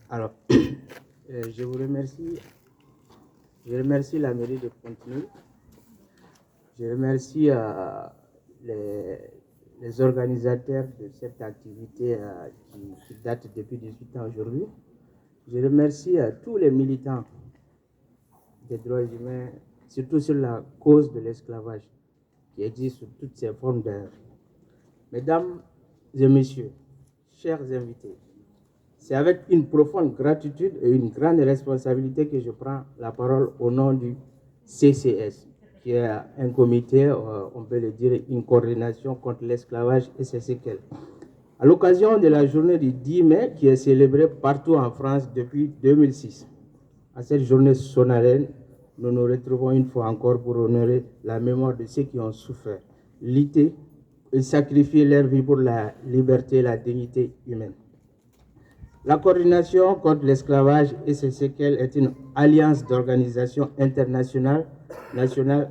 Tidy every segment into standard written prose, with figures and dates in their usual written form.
Alors, je vous remercie. Je remercie la mairie de Fontenay. Je remercie les organisateurs de cette activité qui date depuis 18 ans aujourd'hui. Je remercie tous les militants des droits humains, surtout sur la cause de l'esclavage, qui existe sous toutes ses formes d'œuvre. Mesdames et messieurs, chers invités, c'est avec une profonde gratitude et une grande responsabilité que je prends la parole au nom du CCS, qui est un comité, on peut le dire, une coordination contre l'esclavage et ses séquelles. À l'occasion de la journée du 10 mai, qui est célébrée partout en France depuis 2006, à cette journée solennelle, nous nous retrouvons une fois encore pour honorer la mémoire de ceux qui ont souffert, lutté et sacrifié leur vie pour la liberté et la dignité humaine. La coordination contre l'esclavage et ses séquelles est une alliance d'organisations internationales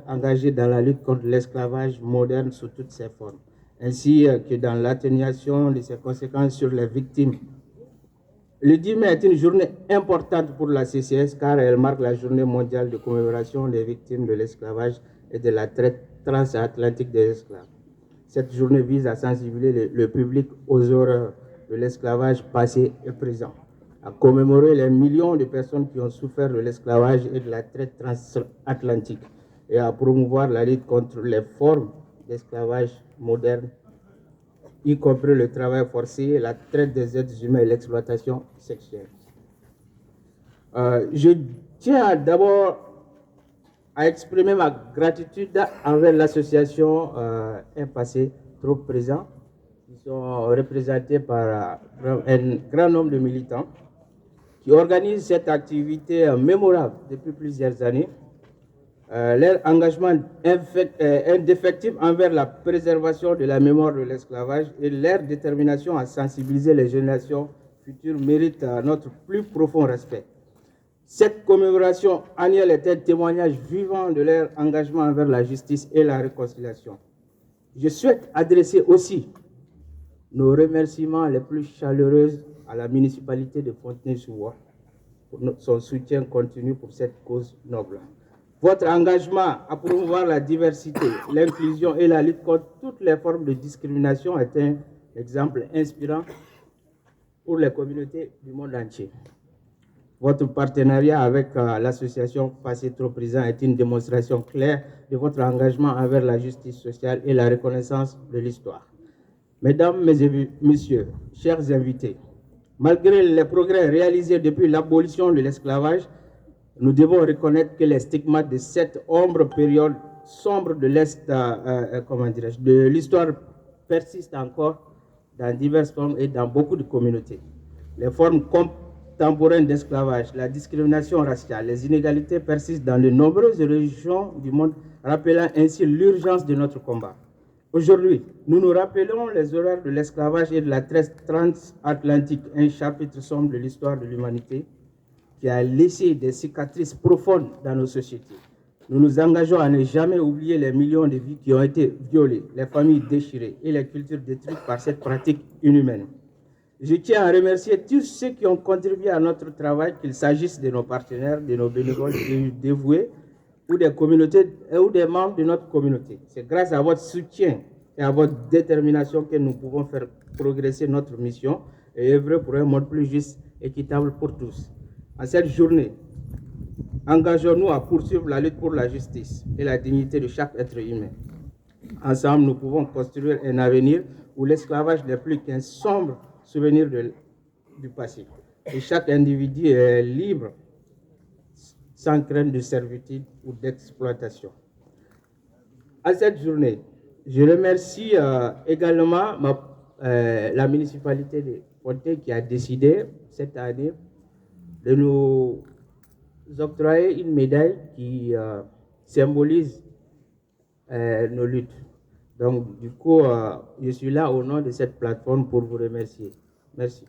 engagées dans la lutte contre l'esclavage moderne sous toutes ses formes, ainsi que dans l'atténuation de ses conséquences sur les victimes. Le 10 mai est une journée importante pour la CCS car elle marque la journée mondiale de commémoration des victimes de l'esclavage et de la traite transatlantique des esclaves. Cette journée vise à sensibiliser le public aux horreurs de l'esclavage passé et présent, à commémorer les millions de personnes qui ont souffert de l'esclavage et de la traite transatlantique et à promouvoir la lutte contre les formes d'esclavage moderne, y compris le travail forcé, la traite des êtres humains et l'exploitation sexuelle. Je tiens d'abord à exprimer ma gratitude envers l'association Un Passé Trop Présent, qui sont représentés par un grand nombre de militants qui organisent cette activité mémorable depuis plusieurs années. Leur engagement indéfectible envers la préservation de la mémoire de l'esclavage et leur détermination à sensibiliser les générations futures méritent notre plus profond respect. Cette commémoration annuelle est un témoignage vivant de leur engagement envers la justice et la réconciliation. Je souhaite adresser aussi nos remerciements les plus chaleureux à la municipalité de Fontenay-sous-Bois pour son soutien continu pour cette cause noble. Votre engagement à promouvoir la diversité, l'inclusion et la lutte contre toutes les formes de discrimination est un exemple inspirant pour les communautés du monde entier. Votre partenariat avec l'association Passé Trop Présent est une démonstration claire de votre engagement envers la justice sociale et la reconnaissance de l'histoire. Mesdames et messieurs, chers invités, malgré les progrès réalisés depuis l'abolition de l'esclavage, nous devons reconnaître que les stigmates de cette période sombre de l'histoire persistent encore dans diverses formes et dans beaucoup de communautés. Les formes contemporaines d'esclavage, la discrimination raciale, les inégalités persistent dans de nombreuses régions du monde, rappelant ainsi l'urgence de notre combat. Aujourd'hui, nous nous rappelons les horreurs de l'esclavage et de la traite transatlantique, un chapitre sombre de l'histoire de l'humanité qui a laissé des cicatrices profondes dans nos sociétés. Nous nous engageons à ne jamais oublier les millions de vies qui ont été violées, les familles déchirées et les cultures détruites par cette pratique inhumaine. Je tiens à remercier tous ceux qui ont contribué à notre travail, qu'il s'agisse de nos partenaires, de nos bénévoles dévoués ou des communautés ou des membres de notre communauté. C'est grâce à votre soutien et à votre détermination que nous pouvons faire progresser notre mission et œuvrer pour un monde plus juste, équitable pour tous. En cette journée, engageons-nous à poursuivre la lutte pour la justice et la dignité de chaque être humain. Ensemble, nous pouvons construire un avenir où l'esclavage n'est plus qu'un sombre souvenir du passé. Et chaque individu est libre, sans crainte de servitude ou d'exploitation. À cette journée, je remercie également la municipalité de Fontenay qui a décidé cette année de nous octroyer une médaille qui symbolise nos luttes. Donc, du coup, je suis là au nom de cette plateforme pour vous remercier. Merci.